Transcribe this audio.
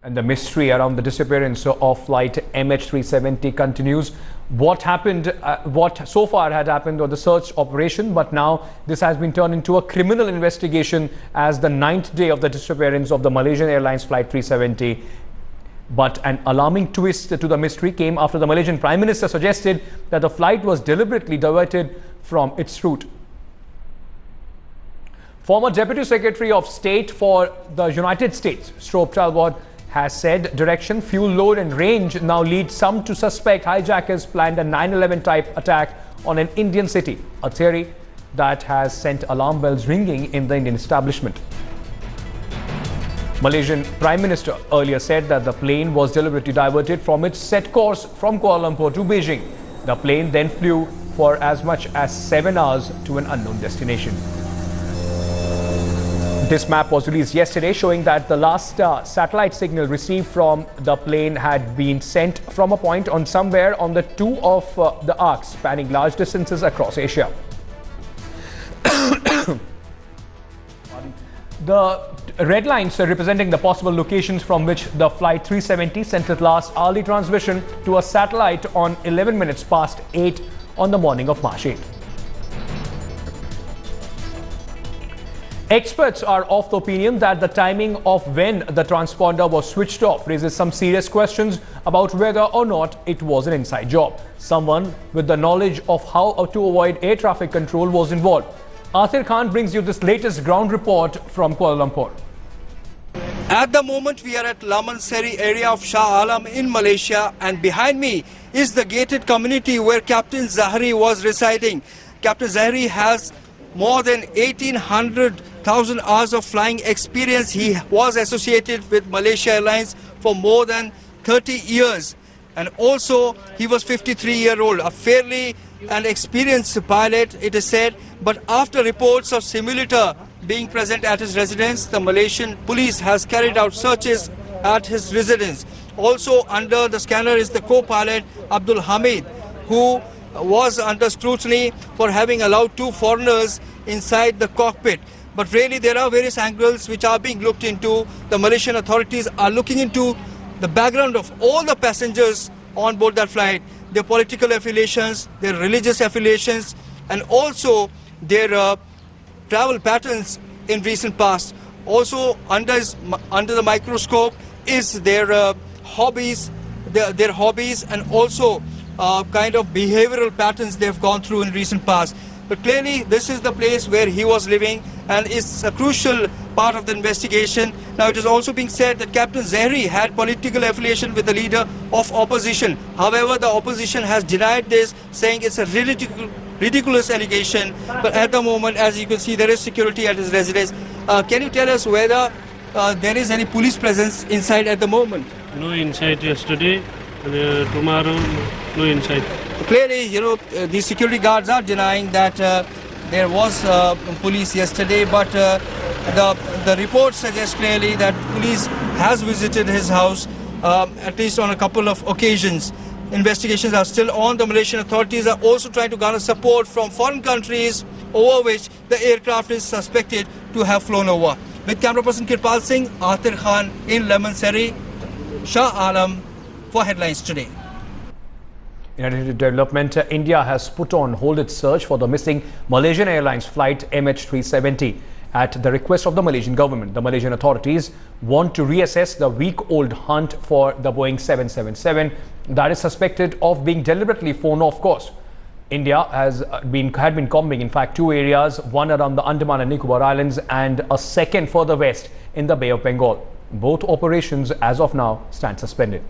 And the mystery around the disappearance of flight MH370 continues. What happened, what so far had happened was the search operation, but now this has been turned into a criminal investigation as the 9th day of the disappearance of the Malaysian Airlines flight 370. But an alarming twist to the mystery came after the Malaysian Prime Minister suggested that the flight was deliberately diverted from its route. Former Deputy Secretary of State for the United States, Strobe Talbot, has said direction, fuel load and range now lead some to suspect hijackers planned a 9/11 type attack on an Indian city, a theory that has sent alarm bells ringing in the Indian establishment. Malaysian Prime Minister earlier said that the plane was deliberately diverted from its set course from Kuala Lumpur to Beijing. The plane then flew for as much as 7 hours to an unknown destination. This map was released yesterday showing that the last satellite signal received from the plane had been sent from a point on somewhere on the two of the arcs spanning large distances across Asia. The red lines representing the possible locations from which the flight 370 sent its last hourly transmission to a satellite on 11 minutes past 8 on the morning of March 8th. Experts are of the opinion that the timing of when the transponder was switched off raises some serious questions about whether or not it was an inside job. Someone with the knowledge of how to avoid air traffic control was involved. Athir Khan brings you this latest ground report from Kuala Lumpur. At the moment, we are at Lamanseri area of Shah Alam in Malaysia, and behind me is the gated community where Captain Zahri was residing. Captain Zahri has more than 1,800,000 hours of flying experience. He was associated with Malaysian Airlines for more than 30 years. And also, he was 53-year-old, a fairly an experienced pilot, it is said. But after reports of simulator being present at his residence, the Malaysian police has carried out searches at his residence. Also under the scanner is the co-pilot Abdul Hamid, who was under scrutiny for having allowed 2 foreigners inside the cockpit. But really there are various angles which are being looked into. The Malaysian authorities are looking into the background of all the passengers on board that flight, their political affiliations, their religious affiliations, and also their travel patterns in recent past. Also under the microscope is their hobbies, and also kind of behavioral patterns they've gone through in recent past. But clearly this is the place where he was living, and it's a crucial part of the investigation. Now it is also being said that Captain Zahri had political affiliation with the leader of opposition. However, the opposition has denied this, saying it's a ridiculous allegation. But at the moment, as you can see, there is security at his residence. Can you tell us whether there is any police presence inside at the moment? No inside yesterday, and tomorrow no inside. Clearly, you know, the security guards are denying that there was police yesterday, but the report suggests clearly that police has visited his house at least on a couple of occasions. Investigations are still on. The Malaysian authorities are also trying to garner support from foreign countries over which the aircraft is suspected to have flown over. With camera person Kirpal Singh, Athir Khan in Lamanseri, Shah Alam for Headlines Today. In addition to development, India has put on hold its search for the missing Malaysian Airlines flight MH370 at the request of the Malaysian government. The Malaysian authorities want to reassess the week-old hunt for the Boeing 777 that is suspected of being deliberately flown off course. India had been combing, in fact, 2 areas, one around the Andaman and Nicobar Islands and a second further west in the Bay of Bengal. Both operations, as of now, stand suspended.